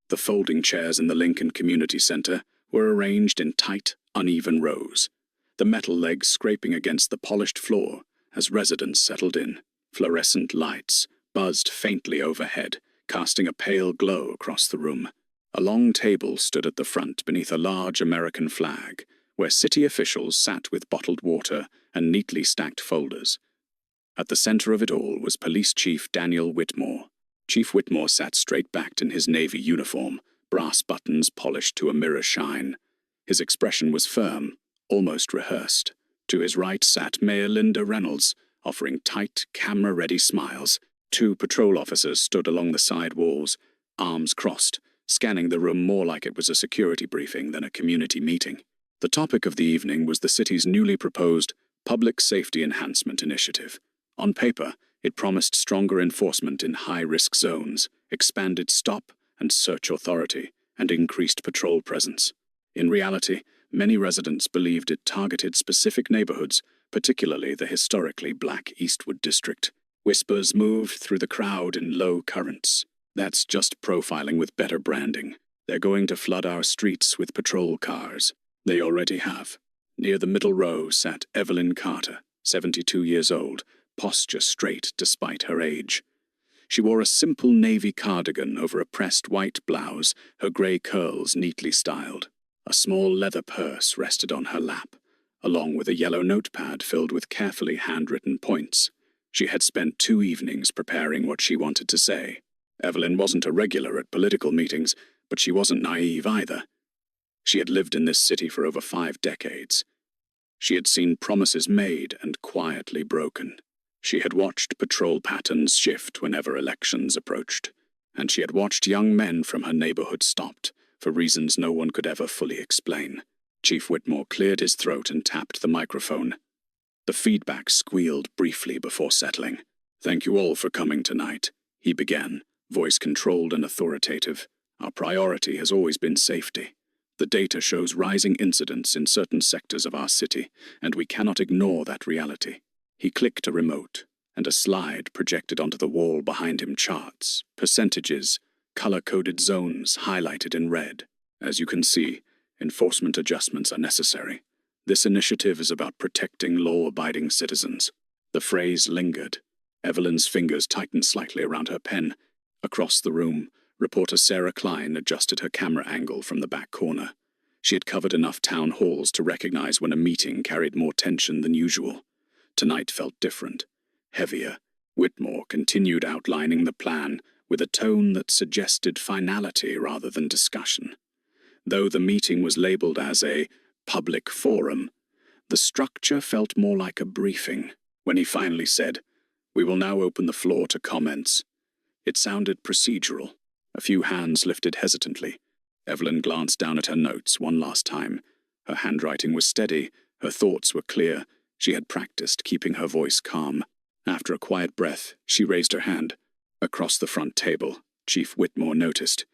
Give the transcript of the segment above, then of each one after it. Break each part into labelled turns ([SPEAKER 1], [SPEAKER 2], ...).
[SPEAKER 1] The folding chairs in the Lincoln Community Center were arranged in tight, uneven rows, the metal legs scraping against the polished floor as residents settled in. Fluorescent lights buzzed faintly overhead, casting a pale glow across the room. A long table stood at the front beneath a large American flag, where city officials sat with bottled water and neatly stacked folders. At the center of it all was Police Chief Daniel Whitmore. Chief Whitmore sat straight-backed in his Navy uniform, brass buttons polished to a mirror shine. His expression was firm, almost rehearsed. To his right sat Mayor Linda Reynolds, offering tight, camera-ready smiles. Two patrol officers stood along the side walls, arms crossed, scanning the room more like it was a security briefing than a community meeting. The topic of the evening was the city's newly proposed Public Safety Enhancement Initiative. On paper, it promised stronger enforcement in high-risk zones, expanded stop and search authority, and increased patrol presence. In reality, many residents believed it targeted specific neighborhoods, particularly the historically black Eastwood district. Whispers moved through the crowd in low currents. That's just profiling with better branding. They're going to flood our streets with patrol cars. They already have. Near the middle row sat Evelyn Carter, 72 years old, posture straight despite her age. She wore a simple navy cardigan over a pressed white blouse, her gray curls neatly styled. A small leather purse rested on her lap, along with a yellow notepad filled with carefully handwritten points. She had spent 2 evenings preparing what she wanted to say. Evelyn wasn't a regular at political meetings, but she wasn't naive either. She had lived in this city for over 5 decades. She had seen promises made and quietly broken. She had watched patrol patterns shift whenever elections approached, and she had watched young men from her neighborhood stopped, for reasons no one could ever fully explain. Chief Whitmore cleared his throat and tapped the microphone. The feedback squealed briefly before settling. "Thank you all for coming tonight," he began, voice controlled and authoritative. "Our priority has always been safety. The data shows rising incidents in certain sectors of our city, and we cannot ignore that reality." He clicked a remote, and a slide projected onto the wall behind him charts, percentages, color-coded zones highlighted in red. "As you can see, enforcement adjustments are necessary. This initiative is about protecting law-abiding citizens." The phrase lingered. Evelyn's fingers tightened slightly around her pen. Across the room, reporter Sarah Klein adjusted her camera angle from the back corner. She had covered enough town halls to recognize when a meeting carried more tension than usual. Tonight felt different, heavier. Whitmore continued outlining the plan with a tone that suggested finality rather than discussion. Though the meeting was labeled as a public forum, the structure felt more like a briefing. When he finally said, "We will now open the floor to comments," it sounded procedural. A few hands lifted hesitantly. Evelyn glanced down at her notes one last time. Her handwriting was steady, her thoughts were clear. She had practiced keeping her voice calm. After a quiet breath, she raised her hand. Across the front table, Chief Whitmore noticed.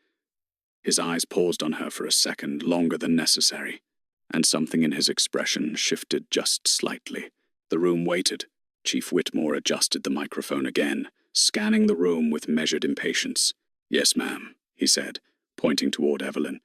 [SPEAKER 1] His eyes paused on her for a second, longer than necessary, and something in his expression shifted just slightly. The room waited. Chief Whitmore adjusted the microphone again, scanning the room with measured impatience. "Yes, ma'am," he said, pointing toward Evelyn.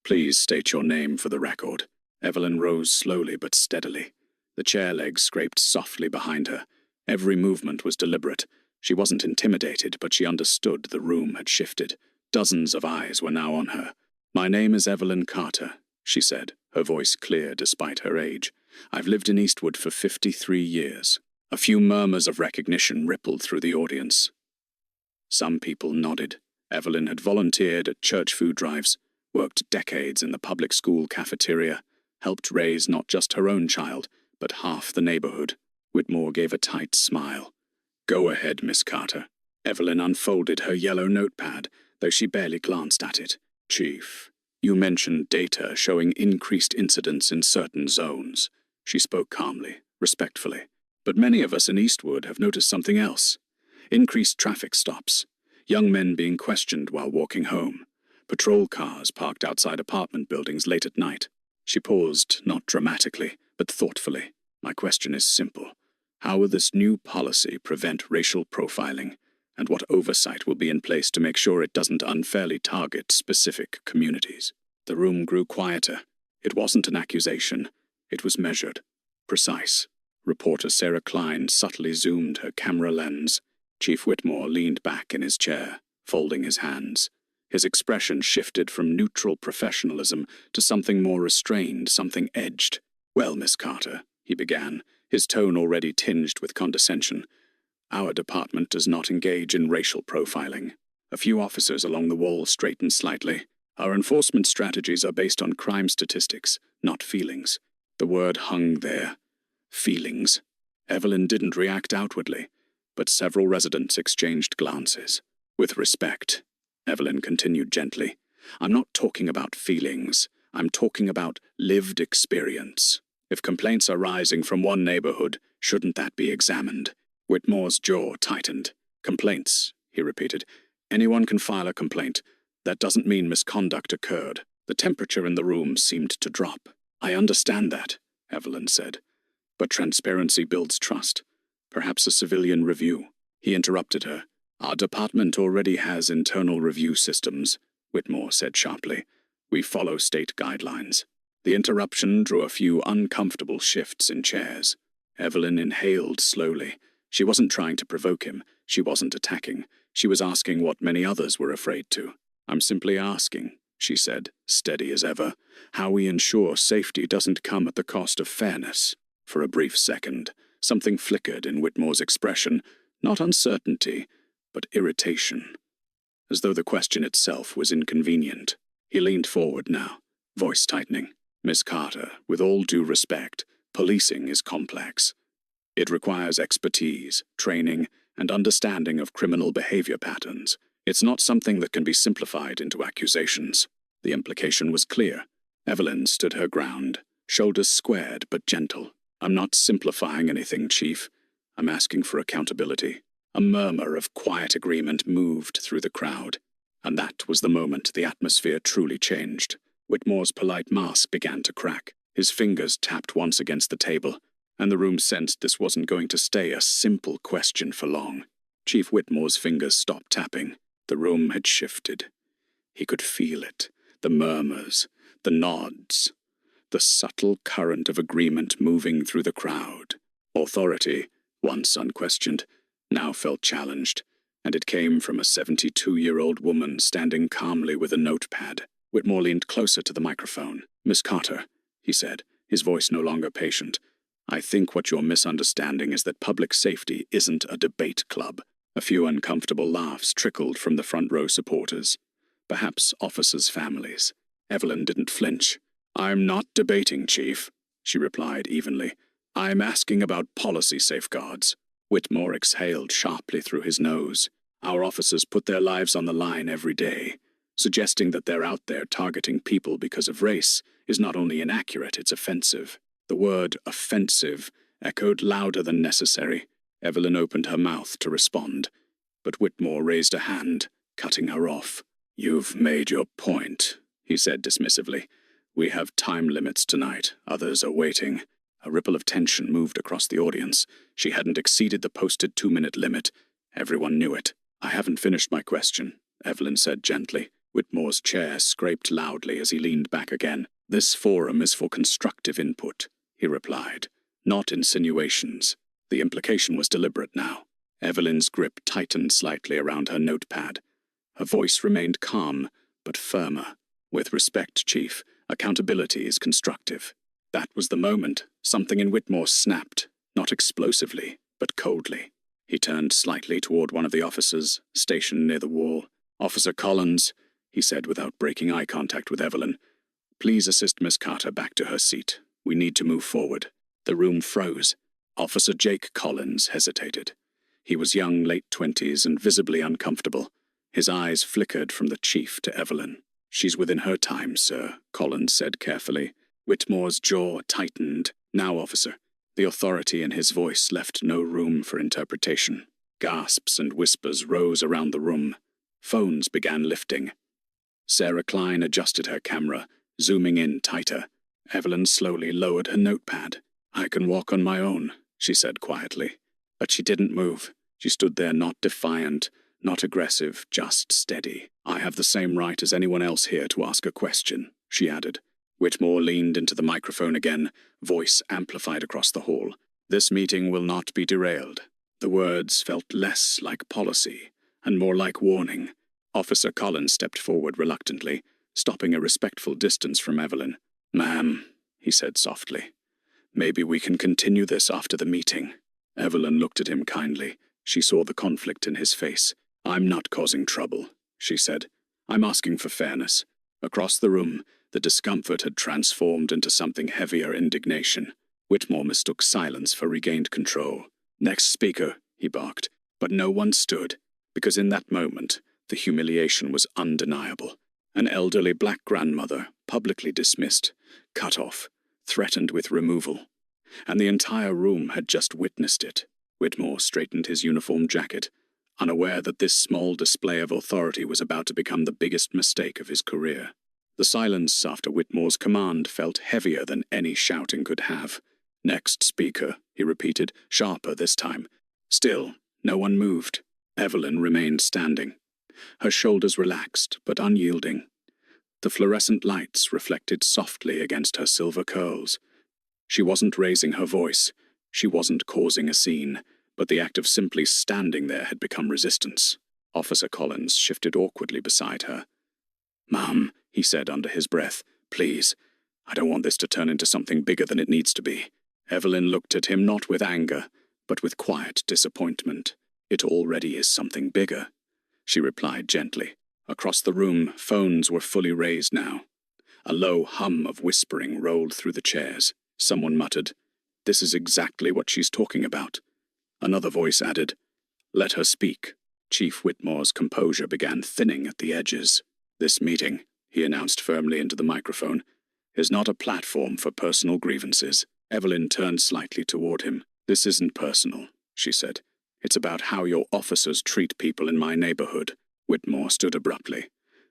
[SPEAKER 1] "Please state your name for the record." Evelyn rose slowly but steadily. The chair legs scraped softly behind her. Every movement was deliberate. She wasn't intimidated, but she understood the room had shifted. Dozens of eyes were now on her. "My name is Evelyn Carter," she said, her voice clear despite her age. "I've lived in Eastwood for 53 years. A few murmurs of recognition rippled through the audience. Some people nodded. Evelyn had volunteered at church food drives, worked decades in the public school cafeteria, helped raise not just her own child, but half the neighborhood. Whitmore gave a tight smile. "Go ahead, Miss Carter." Evelyn unfolded her yellow notepad, though she barely glanced at it. "Chief, you mentioned data showing increased incidents in certain zones." She spoke calmly, respectfully. "But many of us in Eastwood have noticed something else. Increased traffic stops, young men being questioned while walking home, patrol cars parked outside apartment buildings late at night." She paused, not dramatically, but thoughtfully. "My question is simple. How will this new policy prevent racial profiling and what oversight will be in place to make sure it doesn't unfairly target specific communities. The room grew quieter. It wasn't an accusation. It was measured, precise. Reporter Sarah Klein subtly zoomed her camera lens. Chief Whitmore leaned back in his chair, folding his hands. His expression shifted from neutral professionalism to something more restrained, something edged. "Well, Miss Carter," he began, his tone already tinged with condescension, "our department does not engage in racial profiling." A few officers along the wall straightened slightly. "Our enforcement strategies are based on crime statistics, not feelings." The word hung there. Feelings. Evelyn didn't react outwardly, but several residents exchanged glances. "With respect," Evelyn continued gently, "I'm not talking about feelings. I'm talking about lived experience. If complaints are rising from one neighborhood, shouldn't that be examined?" Whitmore's jaw tightened. "Complaints," he repeated. "Anyone can file a complaint. That doesn't mean misconduct occurred." The temperature in the room seemed to drop. "I understand that," Evelyn said. "But transparency builds trust. Perhaps a civilian review." He interrupted her. "Our department already has internal review systems," Whitmore said sharply. "We follow state guidelines." The interruption drew a few uncomfortable shifts in chairs. Evelyn inhaled slowly. She wasn't trying to provoke him. She wasn't attacking. She was asking what many others were afraid to. "I'm simply asking," she said, steady as ever, "how we ensure safety doesn't come at the cost of fairness." For a brief second, something flickered in Whitmore's expression, not uncertainty, but irritation, as though the question itself was inconvenient. He leaned forward now, voice tightening. "Miss Carter, with all due respect, policing is complex. It requires expertise, training, and understanding of criminal behavior patterns. It's not something that can be simplified into accusations." The implication was clear. Evelyn stood her ground, shoulders squared but gentle. "I'm not simplifying anything, Chief. I'm asking for accountability." A murmur of quiet agreement moved through the crowd, and that was the moment the atmosphere truly changed. Whitmore's polite mask began to crack. His fingers tapped once against the table, and the room sensed this wasn't going to stay a simple question for long. Chief Whitmore's fingers stopped tapping. The room had shifted. He could feel it. The murmurs, the nods, the subtle current of agreement moving through the crowd. Authority, once unquestioned, now felt challenged, and it came from a 72-year-old woman standing calmly with a notepad. Whitmore leaned closer to the microphone. "Miss Carter," he said, his voice no longer patient, "I think what you're misunderstanding is that public safety isn't a debate club." A few uncomfortable laughs trickled from the front-row supporters, perhaps officers' families. Evelyn didn't flinch. "I'm not debating, Chief," she replied evenly. "I'm asking about policy safeguards." Whitmore exhaled sharply through his nose. "Our officers put their lives on the line every day. Suggesting that they're out there targeting people because of race is not only inaccurate, it's offensive." The word offensive echoed louder than necessary. Evelyn opened her mouth to respond, but Whitmore raised a hand, cutting her off. "You've made your point," he said dismissively. "We have time limits tonight. Others are waiting." A ripple of tension moved across the audience. She hadn't exceeded the posted 2-minute limit. Everyone knew it. "I haven't finished my question," Evelyn said gently. Whitmore's chair scraped loudly as he leaned back again. "This forum is for constructive input," he replied, "not insinuations." The implication was deliberate now. Evelyn's grip tightened slightly around her notepad. Her voice remained calm, but firmer. "With respect, Chief, accountability is constructive." That was the moment. Something in Whitmore snapped, not explosively, but coldly. He turned slightly toward one of the officers, stationed near the wall. "Officer Collins," he said without breaking eye contact with Evelyn, "please assist Miss Carter back to her seat. We need to move forward." The room froze. Officer Jake Collins hesitated. He was young, late 20s, and visibly uncomfortable. His eyes flickered from the chief to Evelyn. "She's within her time, sir," Collins said carefully. Whitmore's jaw tightened. "Now, officer." The authority in his voice left no room for interpretation. Gasps and whispers rose around the room. Phones began lifting. Sarah Klein adjusted her camera, zooming in tighter. Evelyn slowly lowered her notepad. "I can walk on my own," she said quietly. But she didn't move. She stood there not defiant, Not aggressive, just steady. I have the same right as anyone else here to ask a question, she added. Whitmore leaned into the microphone again, voice amplified across the hall. This meeting will not be derailed. The words felt less like policy and more like warning. Officer Collins stepped forward reluctantly, stopping a respectful distance from Evelyn. Ma'am, he said softly, maybe we can continue this after the meeting. Evelyn looked at him kindly. She saw the conflict in his face. I'm not causing trouble, she said. I'm asking for fairness. Across the room, the discomfort had transformed into something heavier indignation. Whitmore mistook silence for regained control. Next speaker, he barked. But no one stood, because in that moment, the humiliation was undeniable. An elderly black grandmother, publicly dismissed, cut off, threatened with removal. And the entire room had just witnessed it. Whitmore straightened his uniform jacket, unaware that this small display of authority was about to become the biggest mistake of his career. The silence after Whitmore's command felt heavier than any shouting could have. Next speaker, he repeated, sharper this time. Still, no one moved. Evelyn remained standing. Her shoulders relaxed, but unyielding. The fluorescent lights reflected softly against her silver curls. She wasn't raising her voice. She wasn't causing a scene, but the act of simply standing there had become resistance. Officer Collins shifted awkwardly beside her. Ma'am, he said under his breath, please, I don't want this to turn into something bigger than it needs to be. Evelyn looked at him not with anger, but with quiet disappointment. It already is something bigger, she replied gently. Across the room, phones were fully raised now. A low hum of whispering rolled through the chairs. Someone muttered, "This is exactly what she's talking about." Another voice added, "Let her speak." Chief Whitmore's composure began thinning at the edges. "This meeting," he announced firmly into the microphone, "is not a platform for personal grievances." Evelyn turned slightly toward him. "This isn't personal," she said. "It's about how your officers treat people in my neighborhood." Whitmore stood abruptly.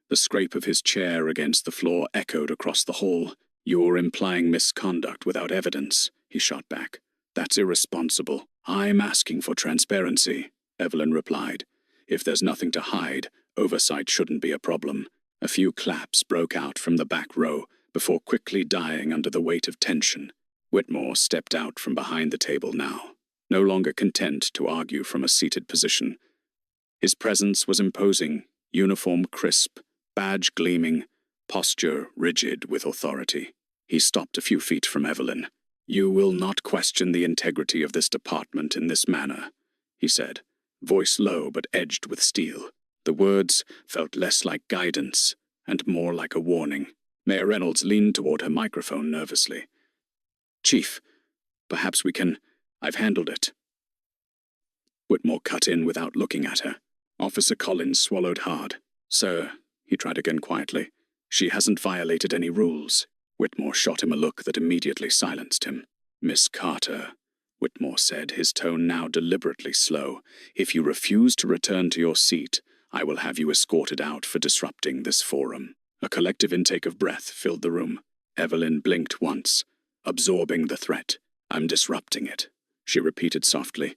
[SPEAKER 1] The scrape of his chair against the floor echoed across the hall. "You're implying misconduct without evidence," he shot back. "That's irresponsible." "I'm asking for transparency," Evelyn replied. "If there's nothing to hide, oversight shouldn't be a problem." A few claps broke out from the back row before quickly dying under the weight of tension. Whitmore stepped out from behind the table now, no longer content to argue from a seated position. His presence was imposing, uniform crisp, badge gleaming, posture rigid with authority. He stopped a few feet from Evelyn. "You will not question the integrity of this department in this manner," he said, voice low but edged with steel. The words felt less like guidance and more like a warning. Mayor Reynolds leaned toward her microphone nervously. "Chief, perhaps we can... I've handled it." Whitmore cut in without looking at her. Officer Collins swallowed hard. "Sir," he tried again quietly, "she hasn't violated any rules." Whitmore shot him a look that immediately silenced him. "Miss Carter," Whitmore said, his tone now deliberately slow, "if you refuse to return to your seat, I will have you escorted out for disrupting this forum." A collective intake of breath filled the room. Evelyn blinked once, absorbing the threat. "I'm disrupting it," she repeated softly.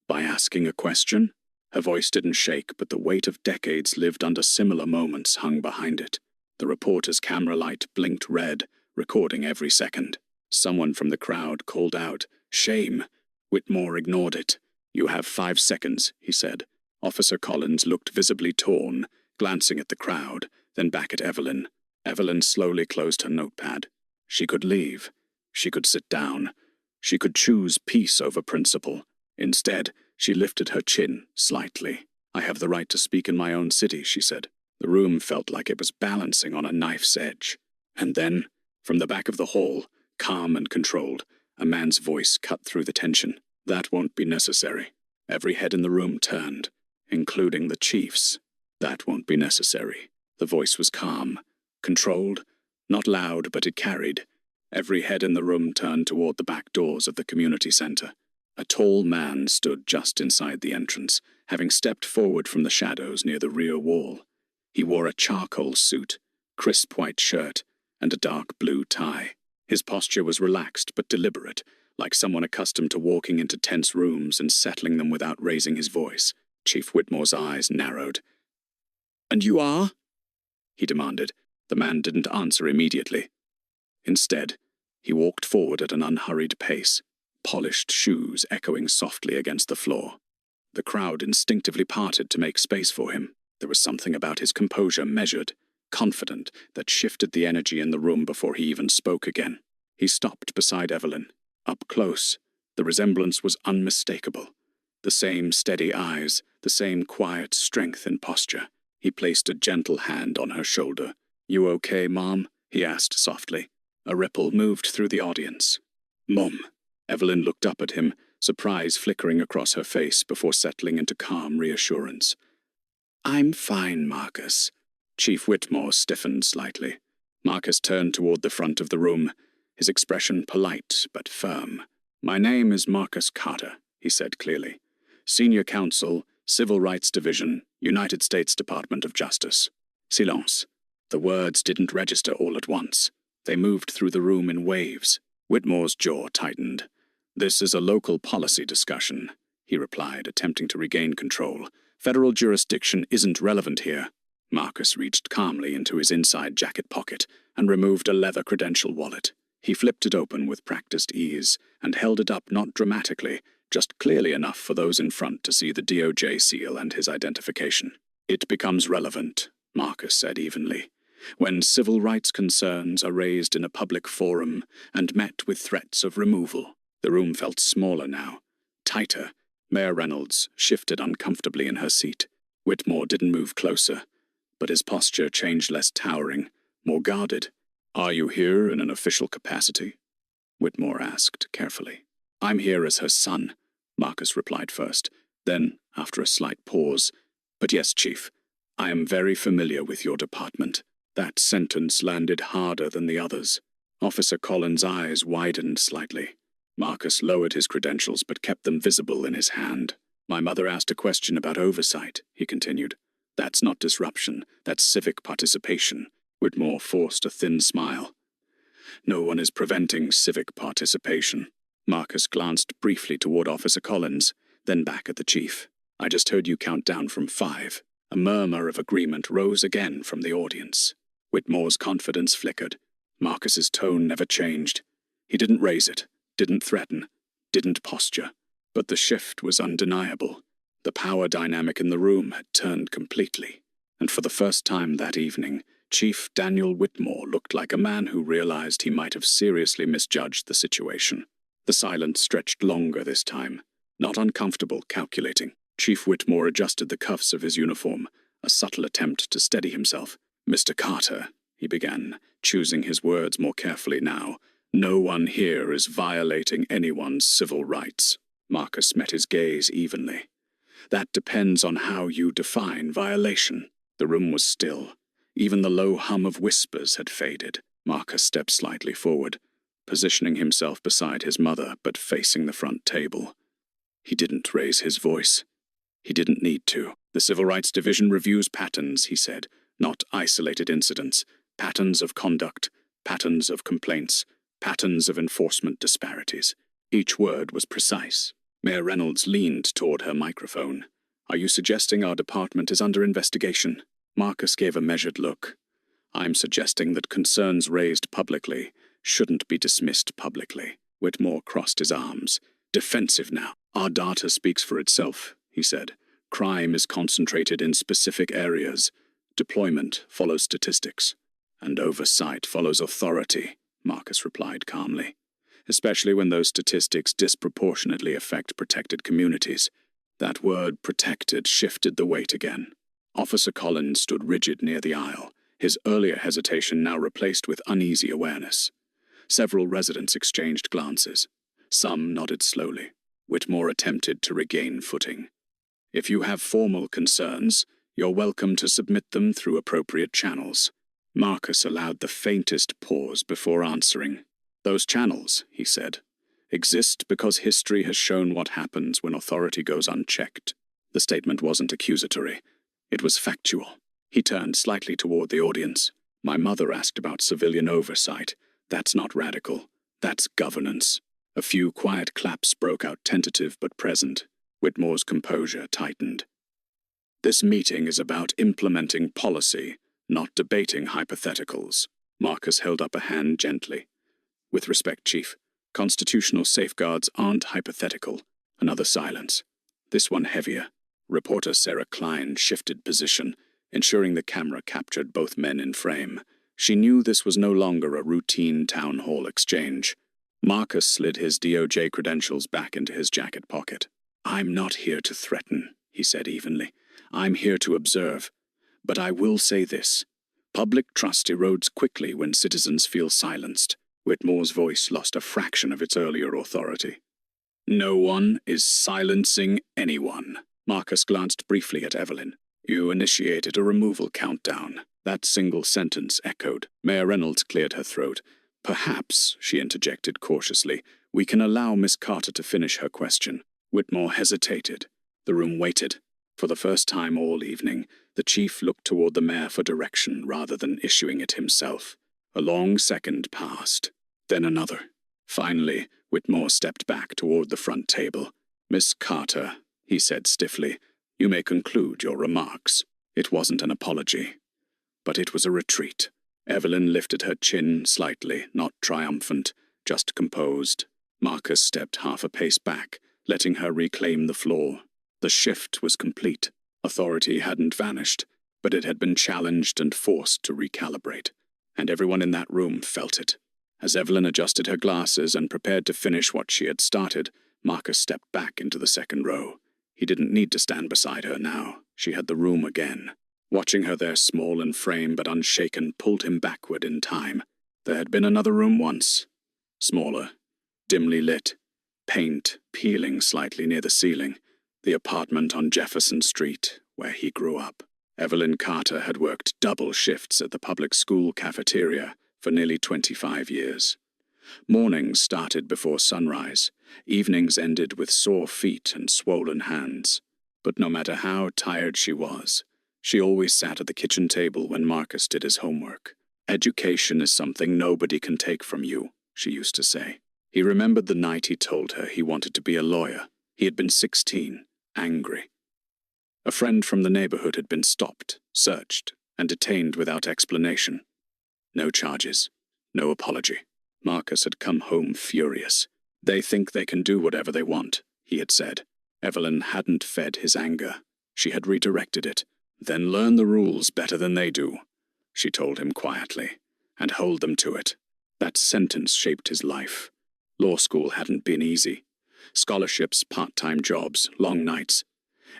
[SPEAKER 1] "By asking a question?" Her voice didn't shake, but the weight of decades lived under similar moments hung behind it. The reporter's camera light blinked red, recording every second. Someone from the crowd called out, "Shame!" Whitmore ignored it. "You have 5 seconds," he said. Officer Collins looked visibly torn, glancing at the crowd, then back at Evelyn. Evelyn slowly closed her notepad. She could leave. She could sit down. She could choose peace over principle. Instead, she lifted her chin slightly. "I have the right to speak in my own city," she said. The room felt like it was balancing on a knife's edge. And then, from the back of the hall, calm and controlled, a man's voice cut through the tension. "That won't be necessary." Every head in the room turned, including the chief's. "That won't be necessary." The voice was calm, controlled, not loud, but it carried. Every head in the room turned toward the back doors of the community center. A tall man stood just inside the entrance, having stepped forward from the shadows near the rear wall. He wore a charcoal suit, crisp white shirt, and a dark blue tie. His posture was relaxed but deliberate, like someone accustomed to walking into tense rooms and settling them without raising his voice. Chief Whitmore's eyes narrowed. "And you are?" he demanded. The man didn't answer immediately. Instead, he walked forward at an unhurried pace, polished shoes echoing softly against the floor. The crowd instinctively parted to make space for him. There was something about his composure measured, confident, that shifted the energy in the room before he even spoke again. He stopped beside Evelyn. Up close, the resemblance was unmistakable. The same steady eyes, the same quiet strength in posture. He placed a gentle hand on her shoulder. "You okay, Mom?" he asked softly. A ripple moved through the audience. "Mom." Evelyn looked up at him, surprise flickering across her face before settling into calm reassurance. "I'm fine, Marcus." Chief Whitmore stiffened slightly. Marcus turned toward the front of the room, his expression polite but firm. "My name is Marcus Carter," he said clearly. "Senior Counsel, Civil Rights Division, United States Department of Justice." Silence. The words didn't register all at once. They moved through the room in waves. Whitmore's jaw tightened. "This is a local policy discussion," he replied, attempting to regain control. "Federal jurisdiction isn't relevant here." Marcus reached calmly into his inside jacket pocket and removed a leather credential wallet. He flipped it open with practiced ease and held it up not dramatically, just clearly enough for those in front to see the DOJ seal and his identification. "It becomes relevant," Marcus said evenly, "when civil rights concerns are raised in a public forum and met with threats of removal." The room felt smaller now, tighter. Mayor Reynolds shifted uncomfortably in her seat. Whitmore didn't move closer, but his posture changed less towering, more guarded. "Are you here in an official capacity?" Whitmore asked carefully. "I'm here as her son," Marcus replied first. Then, after a slight pause, "But yes, Chief, I am very familiar with your department." That sentence landed harder than the others. Officer Collins' eyes widened slightly. Marcus lowered his credentials but kept them visible in his hand. "My mother asked a question about oversight," he continued. "That's not disruption, that's civic participation." Whitmore forced a thin smile. "No one is preventing civic participation." Marcus glanced briefly toward Officer Collins, then back at the chief. "I just heard you count down from 5. A murmur of agreement rose again from the audience. Whitmore's confidence flickered. Marcus's tone never changed. He didn't raise it, didn't threaten, didn't posture. But the shift was undeniable. The power dynamic in the room had turned completely. And for the first time that evening, Chief Daniel Whitmore looked like a man who realized he might have seriously misjudged the situation. The silence stretched longer this time. Not uncomfortable, calculating. Chief Whitmore adjusted the cuffs of his uniform, a subtle attempt to steady himself. "Mr. Carter," he began, choosing his words more carefully now, "no one here is violating anyone's civil rights." Marcus met his gaze evenly. "That depends on how you define violation." The room was still. Even the low hum of whispers had faded. Marcus stepped slightly forward, positioning himself beside his mother but facing the front table. He didn't raise his voice. He didn't need to. "The Civil Rights Division reviews patterns," he said, "not isolated incidents. Patterns of conduct, patterns of complaints, patterns of enforcement disparities." Each word was precise. Mayor Reynolds leaned toward her microphone. "Are you suggesting our department is under investigation?" Marcus gave a measured look. "I'm suggesting that concerns raised publicly shouldn't be dismissed publicly." Whitmore crossed his arms. "Defensive now. Our data speaks for itself," he said. "Crime is concentrated in specific areas. Deployment follows statistics. And oversight follows authority," Marcus replied calmly. "Especially when those statistics disproportionately affect protected communities." That word "protected" shifted the weight again. Officer Collins stood rigid near the aisle, his earlier hesitation now replaced with uneasy awareness. Several residents exchanged glances. Some nodded slowly. Whitmore attempted to regain footing. "If you have formal concerns, you're welcome to submit them through appropriate channels." Marcus allowed the faintest pause before answering. "Those channels," he said, "exist because history has shown what happens when authority goes unchecked." The statement wasn't accusatory. It was factual. He turned slightly toward the audience. "My mother asked about civilian oversight. That's not radical. That's governance." A few quiet claps broke out, tentative but present. Whitmore's composure tightened. This meeting is about implementing policy, not debating hypotheticals. Marcus held up a hand gently. With respect, Chief, constitutional safeguards aren't hypothetical. Another silence. This one heavier. Reporter Sarah Klein shifted position, ensuring the camera captured both men in frame. She knew this was no longer a routine town hall exchange. Marcus slid his DOJ credentials back into his jacket pocket. "I'm not here to threaten," he said evenly. "I'm here to observe. But I will say this. Public trust erodes quickly when citizens feel silenced." Whitmore's voice lost a fraction of its earlier authority. "No one is silencing anyone." Marcus glanced briefly at Evelyn. "You initiated a removal countdown." That single sentence echoed. Mayor Reynolds cleared her throat. "Perhaps," she interjected cautiously, "we can allow Miss Carter to finish her question." Whitmore hesitated. The room waited. For the first time all evening, the chief looked toward the mayor for direction rather than issuing it himself. A long second passed. Then another. Finally, Whitmore stepped back toward the front table. "Miss Carter," he said stiffly, "you may conclude your remarks." It wasn't an apology, but it was a retreat. Evelyn lifted her chin slightly, not triumphant, just composed. Marcus stepped half a pace back, letting her reclaim the floor. The shift was complete. Authority hadn't vanished, but it had been challenged and forced to recalibrate. And everyone in that room felt it. As Evelyn adjusted her glasses and prepared to finish what she had started, Marcus stepped back into the second row. He didn't need to stand beside her now. She had the room again. Watching her there, small in frame but unshaken, pulled him backward in time. There had been another room once. Smaller, dimly lit, paint peeling slightly near the ceiling. The apartment on Jefferson Street, where he grew up. Evelyn Carter had worked double shifts at the public school cafeteria for nearly 25 years. Mornings started before sunrise. Evenings ended with sore feet and swollen hands. But no matter how tired she was, she always sat at the kitchen table when Marcus did his homework. "Education is something nobody can take from you," she used to say. He remembered the night he told her he wanted to be a lawyer. He had been 16, angry. A friend from the neighborhood had been stopped, searched, and detained without explanation. No charges, no apology. Marcus had come home furious. "They think they can do whatever they want," he had said. Evelyn hadn't fed his anger. She had redirected it. "Then learn the rules better than they do," she told him quietly, "and hold them to it." That sentence shaped his life. Law school hadn't been easy. Scholarships, part-time jobs, long nights.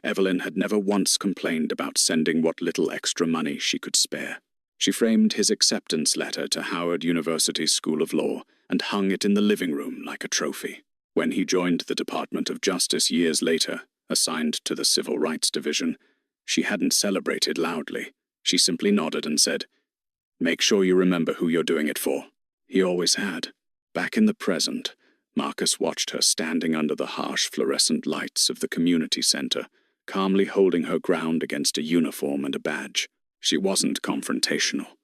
[SPEAKER 1] Evelyn had never once complained about sending what little extra money she could spare. She framed his acceptance letter to Howard University School of Law and hung it in the living room like a trophy. When he joined the Department of Justice years later, assigned to the Civil Rights Division, she hadn't celebrated loudly. She simply nodded and said, "Make sure you remember who you're doing it for." He always had. Back in the present, Marcus watched her standing under the harsh fluorescent lights of the community center, calmly holding her ground against a uniform and a badge. She wasn't confrontational.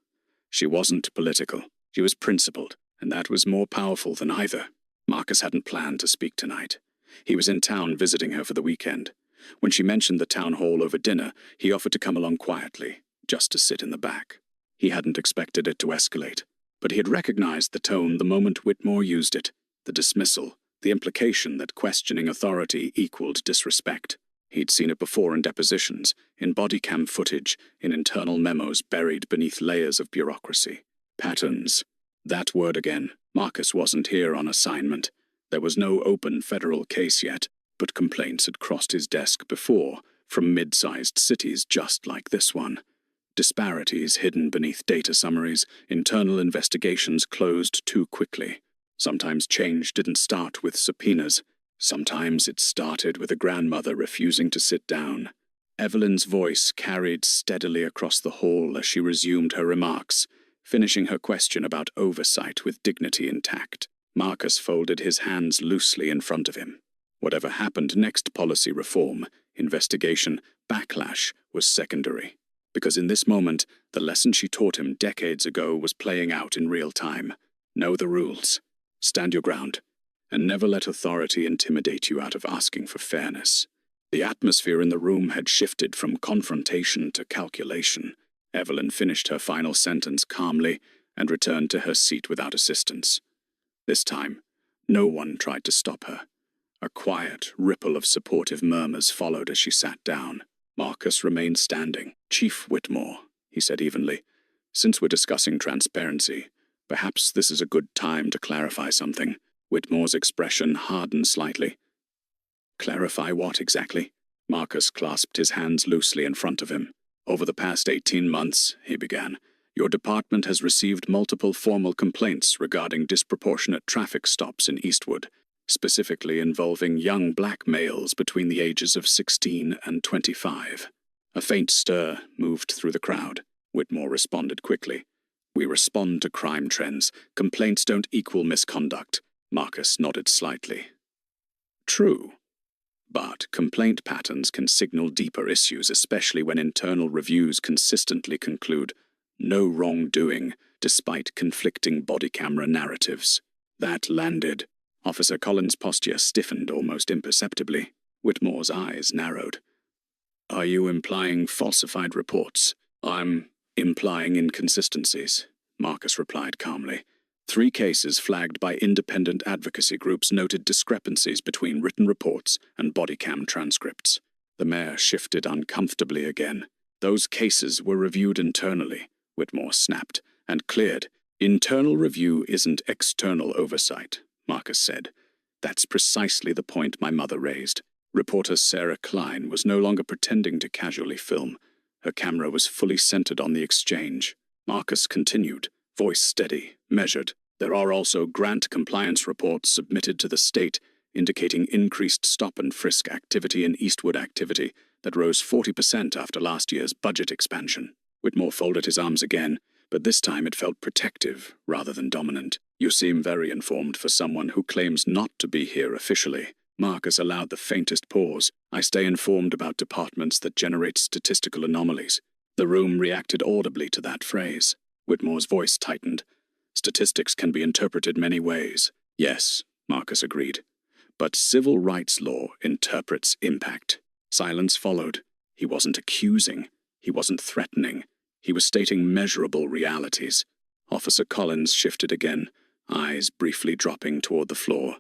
[SPEAKER 1] She wasn't political. She was principled, and that was more powerful than either. Marcus hadn't planned to speak tonight. He was in town visiting her for the weekend. When she mentioned the town hall over dinner, he offered to come along quietly, just to sit in the back. He hadn't expected it to escalate, but he had recognized the tone the moment Whitmore used it, the dismissal, the implication that questioning authority equaled disrespect. He'd seen it before in depositions, in body cam footage, in internal memos buried beneath layers of bureaucracy. Patterns. That word again. Marcus wasn't here on assignment. There was no open federal case yet, but complaints had crossed his desk before, from mid-sized cities just like this one. Disparities hidden beneath data summaries, internal investigations closed too quickly. Sometimes change didn't start with subpoenas. Sometimes it started with a grandmother refusing to sit down. Evelyn's voice carried steadily across the hall as she resumed her remarks, finishing her question about oversight with dignity intact. Marcus folded his hands loosely in front of him. Whatever happened next, policy reform, investigation, backlash, was secondary. Because in this moment, the lesson she taught him decades ago was playing out in real time. Know the rules. Stand your ground. And never let authority intimidate you out of asking for fairness. The atmosphere in the room had shifted from confrontation to calculation. Evelyn finished her final sentence calmly and returned to her seat without assistance. This time, no one tried to stop her. A quiet ripple of supportive murmurs followed as she sat down. Marcus remained standing. "Chief Whitmore," he said evenly, "since we're discussing transparency, perhaps this is a good time to clarify something." Whitmore's expression hardened slightly. "Clarify what exactly?" Marcus clasped his hands loosely in front of him. "Over the past 18 months, he began, your department has received multiple formal complaints regarding disproportionate traffic stops in Eastwood, specifically involving young black males between the ages of 16 and 25. A faint stir moved through the crowd. Whitmore responded quickly. "We respond to crime trends. Complaints don't equal misconduct." Marcus nodded slightly. "True. But complaint patterns can signal deeper issues, especially when internal reviews consistently conclude no wrongdoing despite conflicting body camera narratives." That landed. Officer Collins' posture stiffened almost imperceptibly. Whitmore's eyes narrowed. "Are you implying falsified reports?" "I'm implying inconsistencies," Marcus replied calmly. 3 cases flagged by independent advocacy groups noted discrepancies between written reports and body cam transcripts. The mayor shifted uncomfortably again. "Those cases were reviewed internally," Whitmore snapped, "and cleared. Internal review isn't external oversight," Marcus said. "That's precisely the point my mother raised." Reporter Sarah Klein was no longer pretending to casually film. Her camera was fully centered on the exchange. Marcus continued, voice steady, measured. "There are also grant compliance reports submitted to the state indicating increased stop and frisk activity in Eastwood activity that rose 40% after last year's budget expansion." Whitmore folded his arms again, but this time it felt protective rather than dominant. "You seem very informed for someone who claims not to be here officially." Marcus allowed the faintest pause. "I stay informed about departments that generate statistical anomalies." The room reacted audibly to that phrase. Whitmore's voice tightened. "Statistics can be interpreted many ways." "Yes," Marcus agreed. "But civil rights law interprets impact." Silence followed. He wasn't accusing. He wasn't threatening. He was stating measurable realities. Officer Collins shifted again, eyes briefly dropping toward the floor.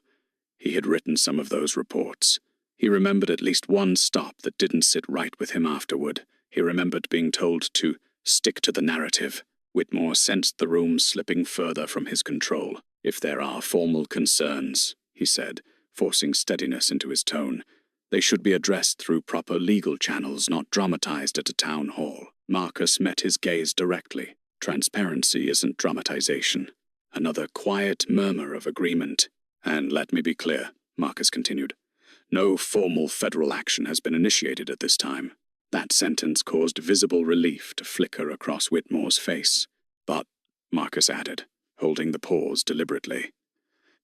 [SPEAKER 1] He had written some of those reports. He remembered at least one stop that didn't sit right with him afterward. He remembered being told to stick to the narrative. Whitmore sensed the room slipping further from his control. "If there are formal concerns," he said, forcing steadiness into his tone, "they should be addressed through proper legal channels, not dramatized at a town hall." Marcus met his gaze directly. "Transparency isn't dramatization." Another quiet murmur of agreement. "And let me be clear," Marcus continued, "no formal federal action has been initiated at this time." That sentence caused visible relief to flicker across Whitmore's face. "But," Marcus added, holding the pause deliberately,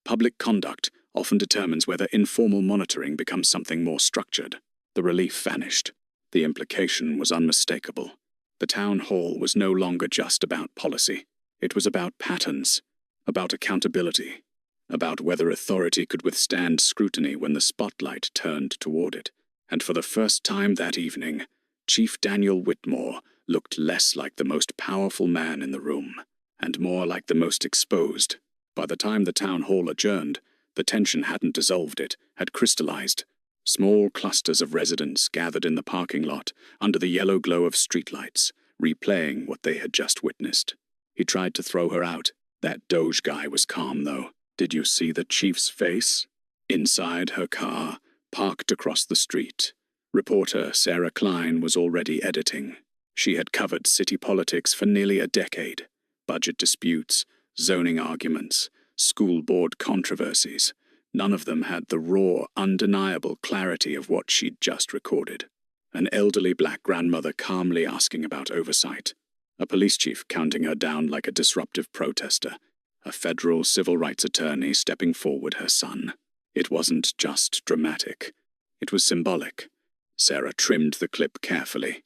[SPEAKER 1] "public conduct often determines whether informal monitoring becomes something more structured." The relief vanished. The implication was unmistakable. The town hall was no longer just about policy. It was about patterns, about accountability, about whether authority could withstand scrutiny when the spotlight turned toward it. And for the first time that evening, Chief Daniel Whitmore looked less like the most powerful man in the room, and more like the most exposed. By the time the town hall adjourned, the tension hadn't dissolved, it had crystallized. Small clusters of residents gathered in the parking lot under the yellow glow of streetlights, replaying what they had just witnessed. He tried to throw her out. That Doge guy was calm, though. Did you see the chief's face? Inside her car, parked across the street, reporter Sarah Klein was already editing. She had covered city politics for nearly a decade. Budget disputes, zoning arguments, school board controversies. None of them had the raw, undeniable clarity of what she'd just recorded. An elderly black grandmother calmly asking about oversight. A police chief counting her down like a disruptive protester. A federal civil rights attorney stepping forward her son. It wasn't just dramatic. It was symbolic. Sarah trimmed the clip carefully.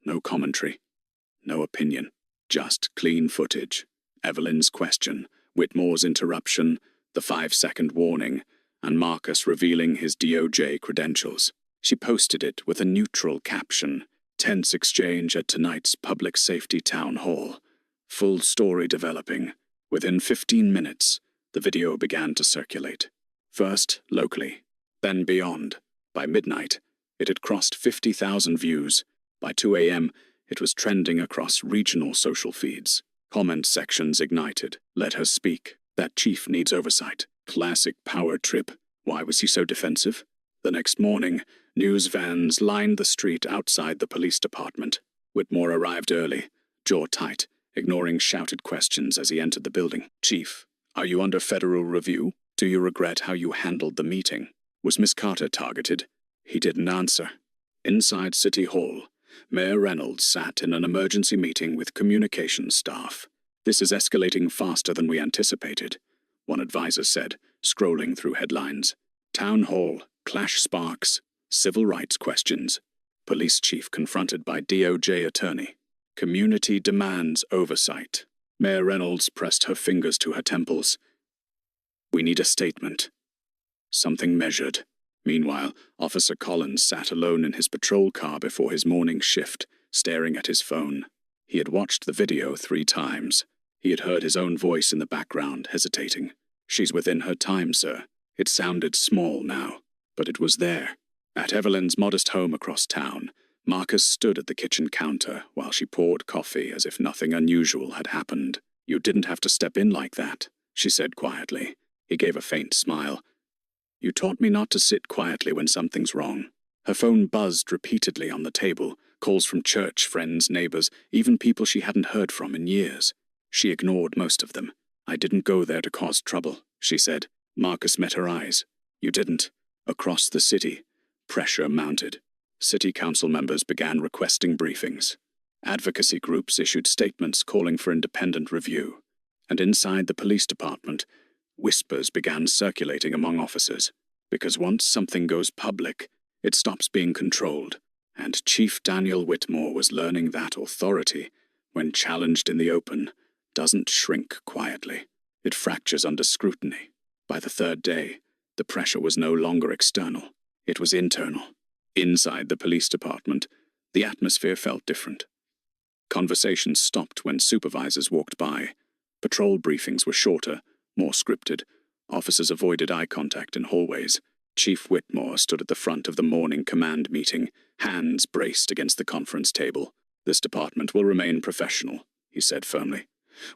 [SPEAKER 1] No commentary. No opinion. Just clean footage. Evelyn's question, Whitmore's interruption, the 5-second warning, and Marcus revealing his DOJ credentials. She posted it with a neutral caption, "Tense exchange at tonight's public safety town hall. Full story developing." Within 15 minutes, the video began to circulate. First locally, then beyond. By midnight, it had crossed 50,000 views. By 2 a.m., it was trending across regional social feeds. Comment sections ignited. "Let her speak. That chief needs oversight. Classic power trip. Why was he so defensive?" The next morning, news vans lined the street outside the police department. Whitmore arrived early, jaw tight, ignoring shouted questions as he entered the building. "Chief, are you under federal review? Do you regret how you handled the meeting? Was Miss Carter targeted?" He didn't answer. Inside City Hall, Mayor Reynolds sat in an emergency meeting with communications staff. "This is escalating faster than we anticipated," one advisor said, scrolling through headlines. "Town Hall, clash sparks, civil rights questions. Police chief confronted by DOJ attorney. Community demands oversight." Mayor Reynolds pressed her fingers to her temples. "We need a statement. Something measured." Meanwhile, Officer Collins sat alone in his patrol car before his morning shift, staring at his phone. He had watched the video 3 times. He had heard his own voice in the background, hesitating. "She's within her time, sir." It sounded small now, but it was there. At Evelyn's modest home across town, Marcus stood at the kitchen counter while she poured coffee as if nothing unusual had happened. "You didn't have to step in like that," she said quietly. He gave a faint smile. "You taught me not to sit quietly when something's wrong." Her phone buzzed repeatedly on the table, calls from church, friends, neighbors, even people she hadn't heard from in years. She ignored most of them. "I didn't go there to cause trouble," she said. Marcus met her eyes. "You didn't." Across the city, pressure mounted. City council members began requesting briefings. Advocacy groups issued statements calling for independent review. And inside the police department, whispers began circulating among officers. Because once something goes public, it stops being controlled. And Chief Daniel Whitmore was learning that authority, when challenged in the open, doesn't shrink quietly. It fractures under scrutiny. By the 3rd day, the pressure was no longer external. It was internal. Inside the police department, the atmosphere felt different. Conversations stopped when supervisors walked by. Patrol briefings were shorter, more scripted. Officers avoided eye contact in hallways. Chief Whitmore stood at the front of the morning command meeting, hands braced against the conference table. "This department will remain professional," he said firmly.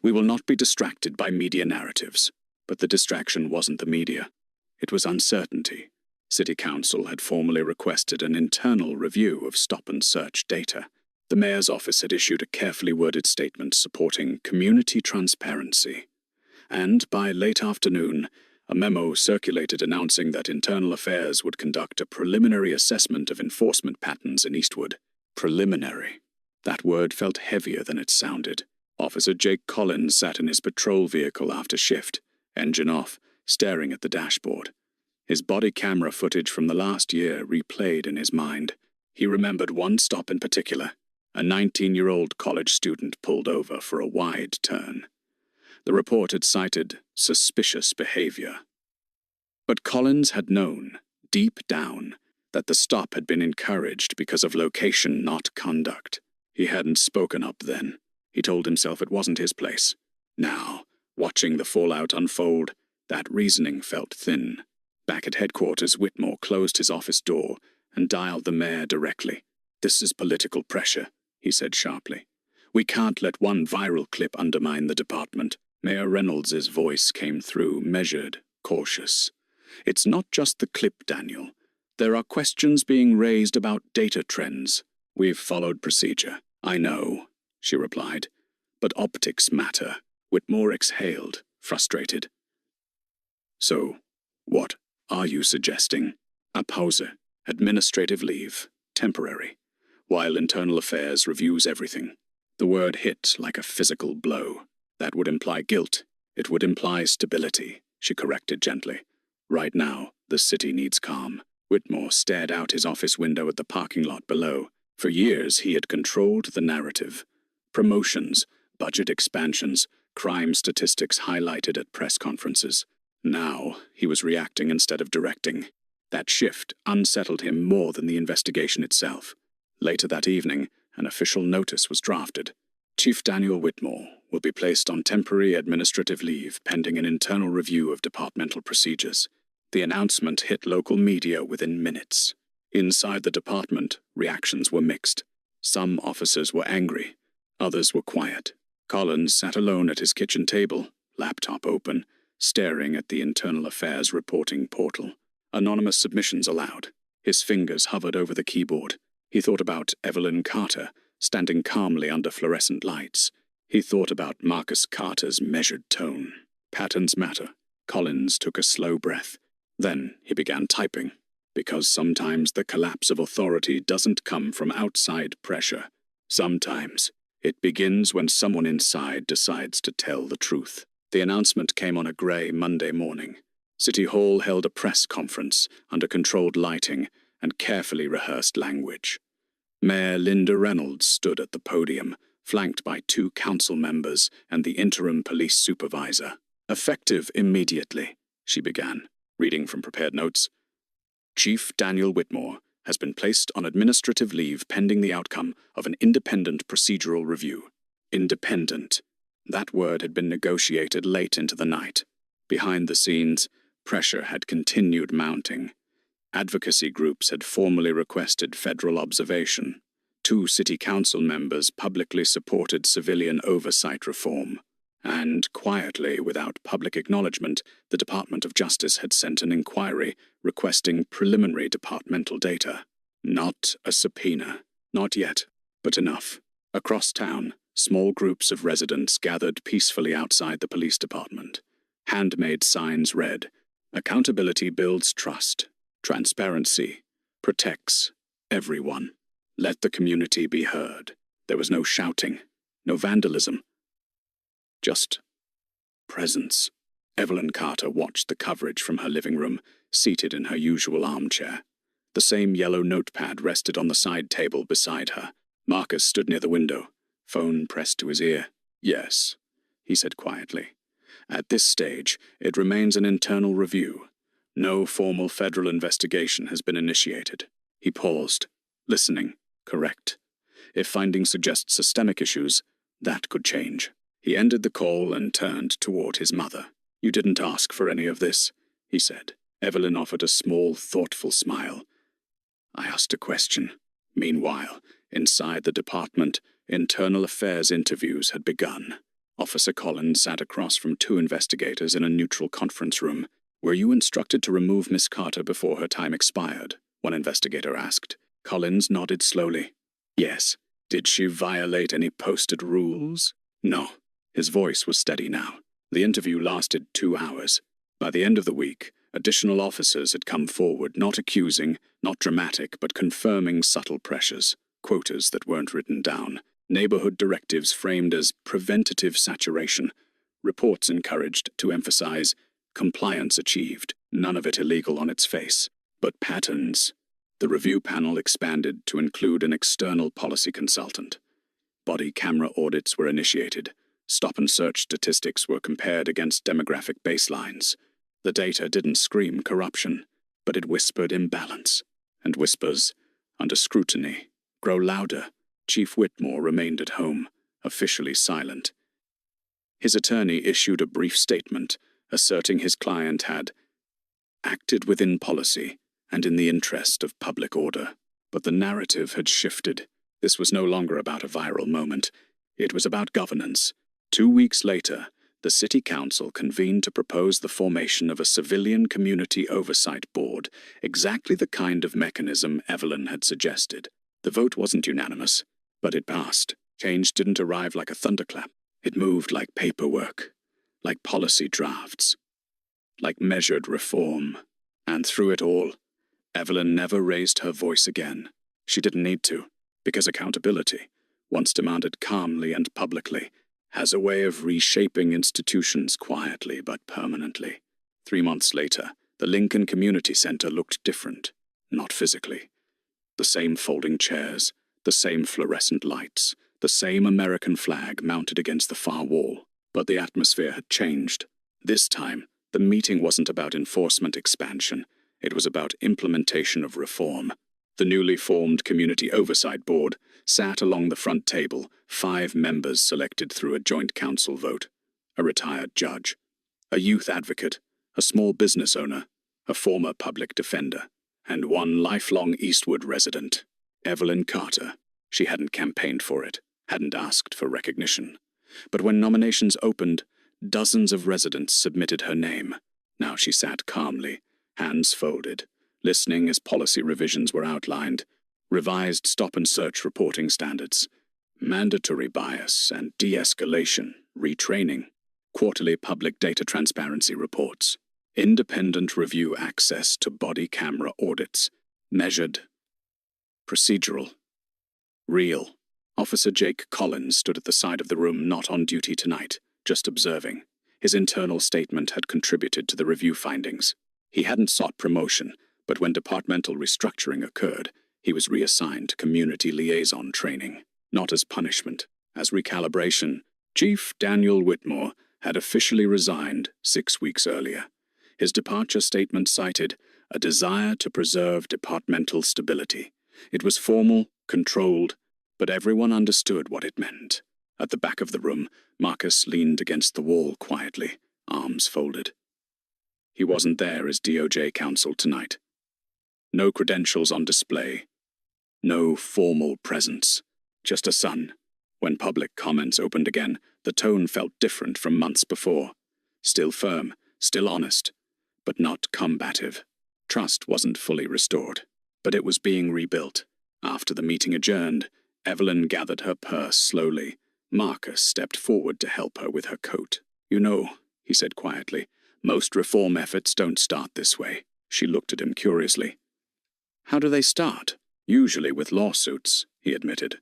[SPEAKER 1] "We will not be distracted by media narratives." But the distraction wasn't the media. It was uncertainty. City Council had formally requested an internal review of stop-and-search data. The mayor's office had issued a carefully worded statement supporting community transparency. And by late afternoon, a memo circulated announcing that Internal Affairs would conduct a preliminary assessment of enforcement patterns in Eastwood. Preliminary. That word felt heavier than it sounded. Officer Jake Collins sat in his patrol vehicle after shift, engine off, staring at the dashboard. His body camera footage from the last year replayed in his mind. He remembered one stop in particular. A 19-year-old college student pulled over for a wide turn. The report had cited suspicious behavior. But Collins had known, deep down, that the stop had been encouraged because of location, not conduct. He hadn't spoken up then. He told himself it wasn't his place. Now, watching the fallout unfold, that reasoning felt thin. Back at headquarters, Whitmore closed his office door and dialed the mayor directly. "This is political pressure," he said sharply. "We can't let one viral clip undermine the department." Mayor Reynolds' voice came through, measured, cautious. "It's not just the clip, Daniel. There are questions being raised about data trends. We've followed procedure." "I know," she replied. "But optics matter." Whitmore exhaled, frustrated. "So, what are you suggesting?" "A pause. Administrative leave. Temporary. While Internal Affairs reviews everything." The word hit like a physical blow. That would imply guilt. It would imply stability, she corrected gently. Right now, the city needs calm. Whitmore stared out his office window at the parking lot below. For years, he had controlled the narrative. Promotions, budget expansions, crime statistics highlighted at press conferences. Now, he was reacting instead of directing. That shift unsettled him more than the investigation itself. Later that evening, an official notice was drafted. Chief Daniel Whitmore will be placed on temporary administrative leave pending an internal review of departmental procedures. The announcement hit local media within minutes. Inside the department, reactions were mixed. Some officers were angry, others were quiet. Collins sat alone at his kitchen table, laptop open, staring at the Internal Affairs reporting portal. Anonymous submissions allowed. His fingers hovered over the keyboard. He thought about Evelyn Carter, standing calmly under fluorescent lights. He thought about Marcus Carter's measured tone. Patterns matter. Collins took a slow breath. Then he began typing, because sometimes the collapse of authority doesn't come from outside pressure. Sometimes it begins when someone inside decides to tell the truth. The announcement came on a grey Monday morning. City Hall held a press conference under controlled lighting and carefully rehearsed language. Mayor Linda Reynolds stood at the podium, flanked by 2 council members and the interim police supervisor. "Effective immediately," she began, reading from prepared notes. "Chief Daniel Whitmore has been placed on administrative leave pending the outcome of an independent procedural review." Independent. That word had been negotiated late into the night. Behind the scenes, pressure had continued mounting. Advocacy groups had formally requested federal observation. 2 city council members publicly supported civilian oversight reform. And, quietly, without public acknowledgement, the Department of Justice had sent an inquiry requesting preliminary departmental data. Not a subpoena. Not yet, but enough. Across town, small groups of residents gathered peacefully outside the police department. Handmade signs read, "Accountability builds trust. Transparency protects everyone. Let the community be heard." There was no shouting, no vandalism. Just presence. Evelyn Carter watched the coverage from her living room, seated in her usual armchair. The same yellow notepad rested on the side table beside her. Marcus stood near the window, phone pressed to his ear. "Yes," he said quietly. "At this stage, it remains an internal review. No formal federal investigation has been initiated." He paused, listening. Correct. If findings suggest systemic issues, that could change. He ended the call and turned toward his mother. "You didn't ask for any of this," he said. Evelyn offered a small, thoughtful smile. "I asked a question." Meanwhile, inside the department, internal affairs interviews had begun. Officer Collins sat across from 2 investigators in a neutral conference room. "Were you instructed to remove Miss Carter before her time expired?" one investigator asked. Collins nodded slowly. "Yes." "Did she violate any posted rules?" "No." His voice was steady now. The interview lasted 2 hours. By the end of the week, additional officers had come forward, not accusing, not dramatic, but confirming subtle pressures, quotas that weren't written down, neighborhood directives framed as preventative saturation, reports encouraged to emphasize compliance achieved, none of it illegal on its face, but patterns. The review panel expanded to include an external policy consultant. Body camera audits were initiated. Stop-and-search statistics were compared against demographic baselines. The data didn't scream corruption, but it whispered imbalance. And whispers, under scrutiny, grow louder. Chief Whitmore remained at home, officially silent. His attorney issued a brief statement, asserting his client had acted within policy and in the interest of public order. But the narrative had shifted. This was no longer about a viral moment. It was about governance. 2 weeks later, the City Council convened to propose the formation of a civilian community oversight board, exactly the kind of mechanism Evelyn had suggested. The vote wasn't unanimous, but it passed. Change didn't arrive like a thunderclap. It moved like paperwork, like policy drafts, like measured reform. And through it all, Evelyn never raised her voice again. She didn't need to, because accountability, once demanded calmly and publicly, has a way of reshaping institutions quietly but permanently. 3 months later, the Lincoln Community Center looked different, not physically. The same folding chairs, the same fluorescent lights, the same American flag mounted against the far wall. But the atmosphere had changed. This time, the meeting wasn't about enforcement expansion. It was about implementation of reform. The newly formed Community Oversight Board sat along the front table, 5 members selected through a joint council vote. A retired judge, a youth advocate, a small business owner, a former public defender, and one lifelong Eastwood resident, Evelyn Carter. She hadn't campaigned for it, hadn't asked for recognition. But when nominations opened, dozens of residents submitted her name. Now she sat calmly, hands folded, listening as policy revisions were outlined, revised stop-and-search reporting standards, mandatory bias and de-escalation, retraining, quarterly public data transparency reports, independent review access to body camera audits, measured, procedural, real. Officer Jake Collins stood at the side of the room, not on duty tonight, just observing. His internal statement had contributed to the review findings. He hadn't sought promotion, but when departmental restructuring occurred, he was reassigned community liaison training, not as punishment, as recalibration. Chief Daniel Whitmore had officially resigned 6 weeks earlier. His departure statement cited a desire to preserve departmental stability. It was formal, controlled, but everyone understood what it meant. At the back of the room, Marcus leaned against the wall quietly, arms folded. He wasn't there as DOJ counsel tonight. No credentials on display. No formal presence. Just a son. When public comments opened again, the tone felt different from months before. Still firm, still honest, but not combative. Trust wasn't fully restored, but it was being rebuilt. After the meeting adjourned, Evelyn gathered her purse slowly. Marcus stepped forward to help her with her coat. "You know," he said quietly, "most reform efforts don't start this way." She looked at him curiously. "How do they start?" "Usually with lawsuits," he admitted.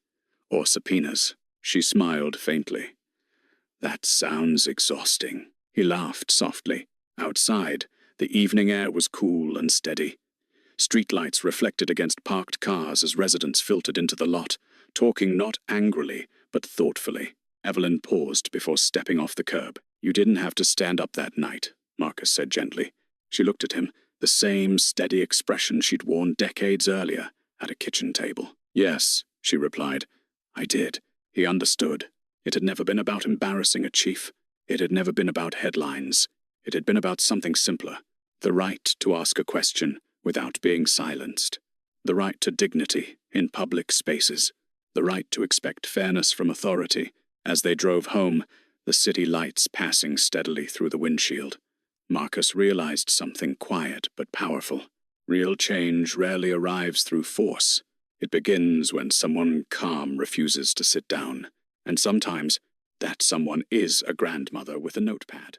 [SPEAKER 1] "Or subpoenas." She smiled faintly. "That sounds exhausting." He laughed softly. Outside, the evening air was cool and steady. Streetlights reflected against parked cars as residents filtered into the lot, talking not angrily, but thoughtfully. Evelyn paused before stepping off the curb. "You didn't have to stand up that night," Marcus said gently. She looked at him, the same steady expression she'd worn decades earlier at a kitchen table. "Yes," she replied. "I did." He understood. It had never been about embarrassing a chief. It had never been about headlines. It had been about something simpler. The right to ask a question without being silenced. The right to dignity in public spaces. The right to expect fairness from authority. As they drove home, the city lights passing steadily through the windshield, Marcus realized something quiet but powerful. Real change rarely arrives through force. It begins when someone calm refuses to sit down. And sometimes that someone is a grandmother with a notepad.